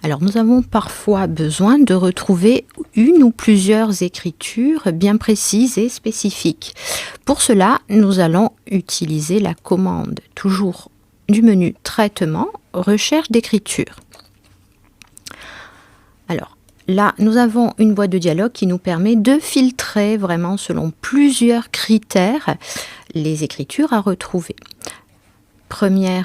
Alors nous avons parfois besoin de retrouver une ou plusieurs écritures bien précises et spécifiques. Pour cela, nous allons utiliser la commande toujours du menu Traitement, Recherche d'écriture. Alors là, nous avons une boîte de dialogue qui nous permet de filtrer vraiment selon plusieurs critères les écritures à retrouver. Premier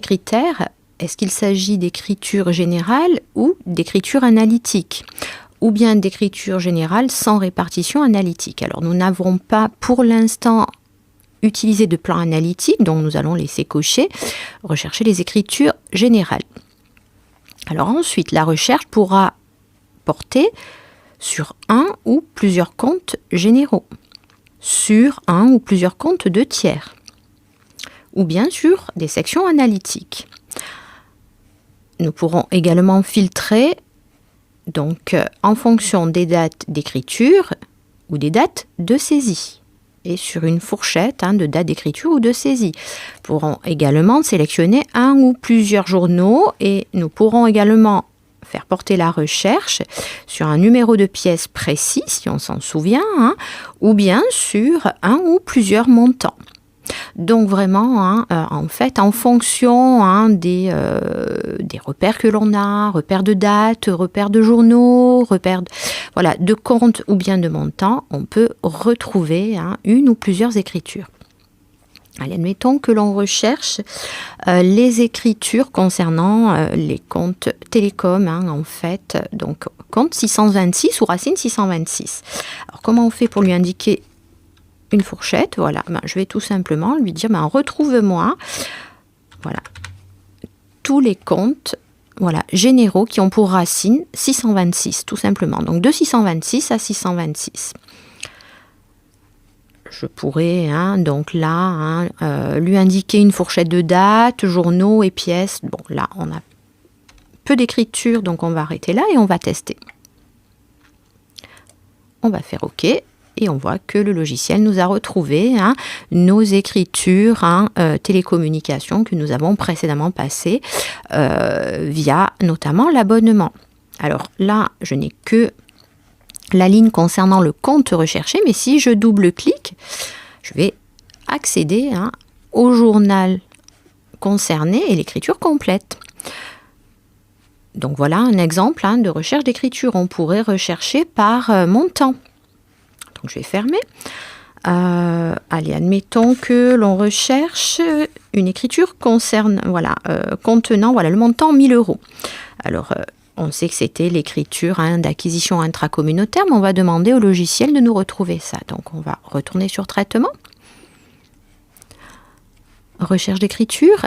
critère, est-ce qu'il s'agit d'écriture générale ou d'écriture analytique, ou bien d'écriture générale sans répartition analytique. Alors nous n'avons pas pour l'instant utilisé de plan analytique, donc nous allons laisser cocher, rechercher les écritures générales. Alors ensuite, la recherche pourra porter sur un ou plusieurs comptes généraux, sur un ou plusieurs comptes de tiers, ou bien sur des sections analytiques. Nous pourrons également filtrer donc, en fonction des dates d'écriture ou des dates de saisie, et sur une fourchette de date d'écriture ou de saisie. Nous pourrons également sélectionner un ou plusieurs journaux et nous pourrons également faire porter la recherche sur un numéro de pièce précis, si on s'en souvient, ou bien sur un ou plusieurs montants. Donc vraiment, en fait, en fonction des repères que l'on a, repères de date, repères de journaux, repères de comptes ou bien de montants, on peut retrouver une ou plusieurs écritures. Allez, admettons que l'on recherche les écritures concernant les comptes télécom, en fait, donc compte 626 ou racine 626. Alors comment on fait pour lui indiquer une fourchette? Voilà, je vais tout simplement lui dire, retrouve-moi tous les comptes généraux qui ont pour racine 626, tout simplement. Donc de 626 à 626. Je pourrais donc là lui indiquer une fourchette de date, journaux et pièces. Bon, là, on a peu d'écriture, donc on va arrêter là et on va tester. On va faire OK. Et on voit que le logiciel nous a retrouvé nos écritures télécommunications que nous avons précédemment passées via notamment l'abonnement. Alors là, je n'ai que la ligne concernant le compte recherché, mais si je double-clique, je vais accéder au journal concerné et l'écriture complète. Donc voilà un exemple de recherche d'écriture. On pourrait rechercher par montant. Donc je vais fermer. Allez, admettons que l'on recherche une écriture contenant le montant 1000 €. Alors, on sait que c'était l'écriture d'acquisition intracommunautaire, mais on va demander au logiciel de nous retrouver ça. Donc on va retourner sur Traitement. Recherche d'écriture.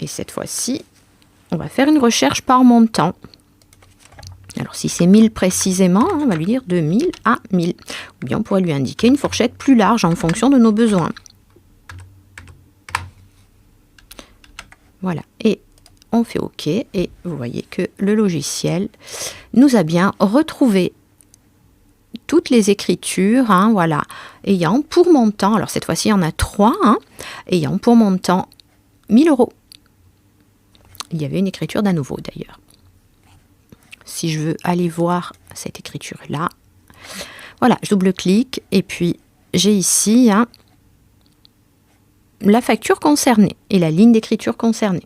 Et cette fois-ci, on va faire une recherche par montant. Alors si c'est 1000 précisément, on va lui dire de 1000 à 1000. Ou bien on pourrait lui indiquer une fourchette plus large en fonction de nos besoins. Voilà, et on fait OK. Et vous voyez que le logiciel nous a bien retrouvé toutes les écritures, ayant pour montant, alors cette fois-ci il y en a 3, ayant pour montant 1000 €. Il y avait une écriture d'à nouveau d'ailleurs. Si je veux aller voir cette écriture-là, voilà, je double-clique et puis j'ai ici la facture concernée et la ligne d'écriture concernée.